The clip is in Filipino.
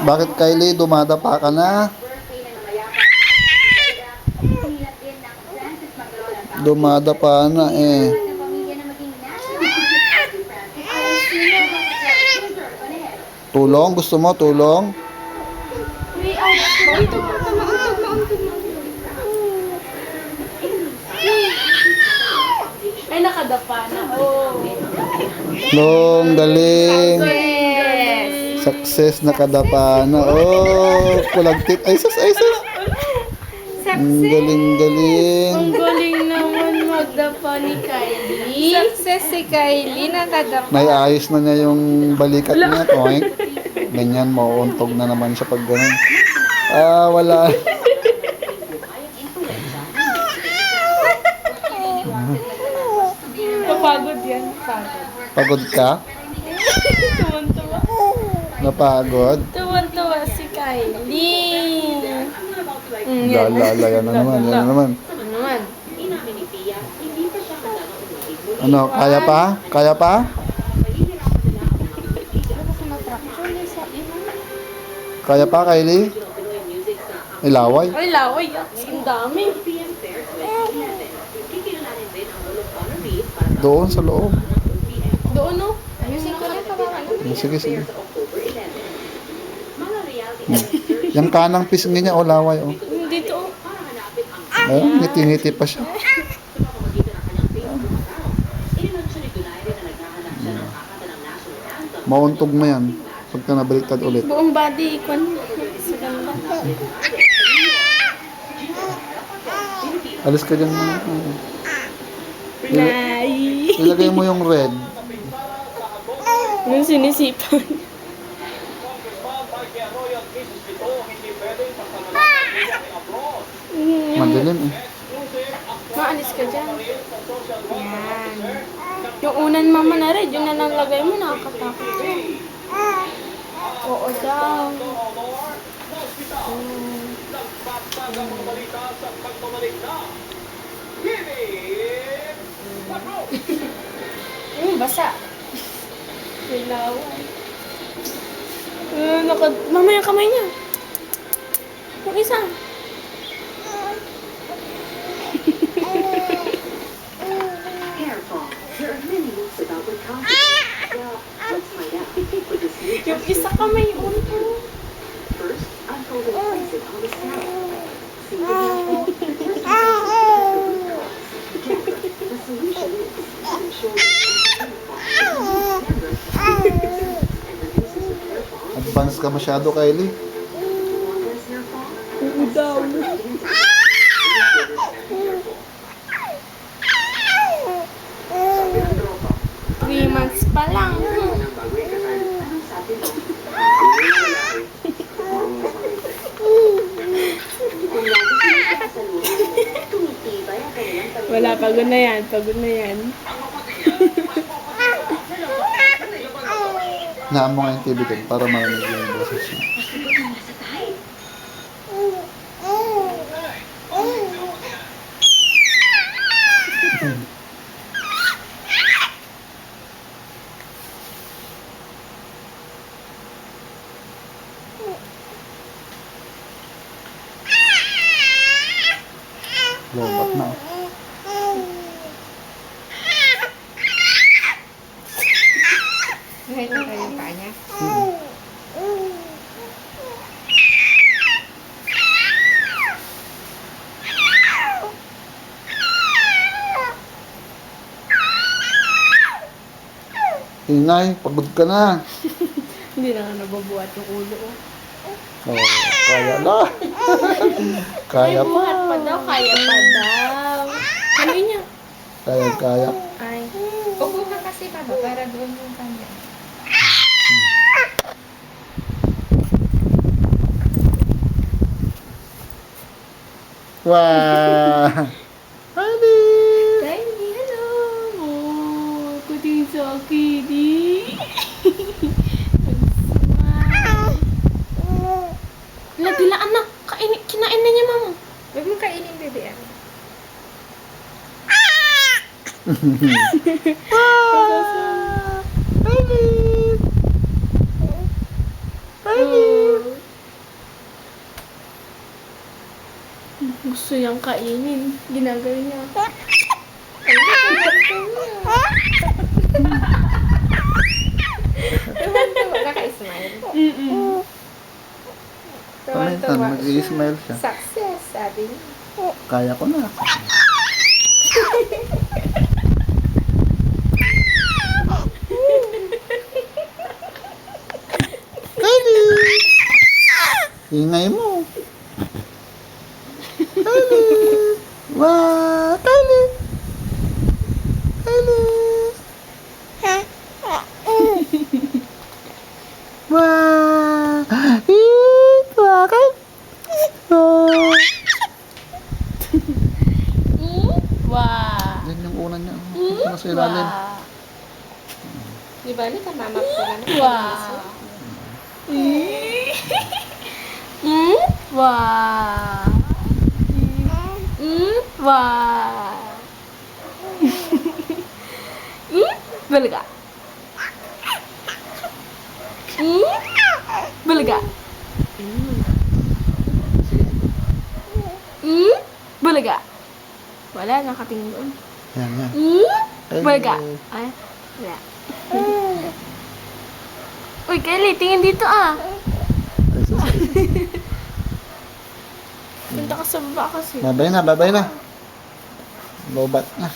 Bakit, Kylie? Dumadapa ka na? Dumadapa na eh. Tulong? Gusto mo tulong? Ay, nakadapa na. Oh. Long, galing. Yes. Success, nakadapa na. Oh, kulagtit. Ay, sus, ay, sus. Ang galing, galing. Ang galing naman magdapa ni Kylie. Success si Kylie, nakadapa. May ayos na niya yung balikat niya. Koink. Ganyan, mauuntog na naman siya pag ganun. Ah, wala. Kapagod yan. Pagod. Pagod ka? Tuwan-tuwa. Napagod? Tuwan-tuwa si Kylie. Lala, yan na naman, yan na naman. Ano naman? Ano, kaya pa? Kaya pa? Kaya pa, Kylie? Ilaway? Ay, laway. Ang dami. Doon sa loob. Doon, no? Ayusin ko na kawawa. Sige, sige. Yung kanang pisngi niya, o laway, o. Dito. Ayun, ngiti-ngiti pa siya. Mauntog mo yan. Pagka nabaliktad ulit. Buong body, ikon. Sa ganda. Alis ka dyan na. Nay. Ilagay mo yung red. Yung sinisipan. Madilim eh. Maalis ka dyan. Yan. Yung unan mama na red, yun na lang lagay mo, nakakatakot yun. Oo daw. Basa. Kailangan. Mama yung kamay niya. Yung isa. Yung isa kamay yun. Advance ka masyado, Kylie. Oo daw. 3 months pa lang. Wala, pagod na yan. Pagod na yan. Naan mo nga yung TV din para marinig yung boses niya. Lobat na. Kahit na kayo pa niya. Ingay, pagod ka na. Hindi na nga nababuhat yung ulo. Oh, kaya na. Kaya Ay, pa. buhat pa daw. Kaya pa daw. Ano niya? Kaya. Ay. Upo ka kasi pa ba para doon yung kanya. Wow! Honey! Kylie, hello! Oh, kuting sa kitty. Dilaan na. Kinain na niya, mama. Huwag mo kainin, bebe. Honey! Honey! Oh. Gusto niyang kainin. Ginagawa niya. Tuwan-tuwa. Naka-smile. Mm-mm. Paminsan, Tuwan-tuwa. mag-i-smile siya. Success, sabi niya. Kaya ko na. Kylie! Ingay mo. Kylie! Wow! Kylie! Kylie! Wow! Bakit? Oh. Wow. Yan yung una niya. Ito na sa ilalim. Di ba, ni kamamap ko lang. Wow. Wow. Wow. Balaga. Balaga. Balaga. Wala, nakatingin doon. Yan, yan. Balaga. Ay, wala. Uy, Kylie, tingin dito ah. Ay, sus. Punta ka sa baba kasi. Babay na, babay na. Lobat na.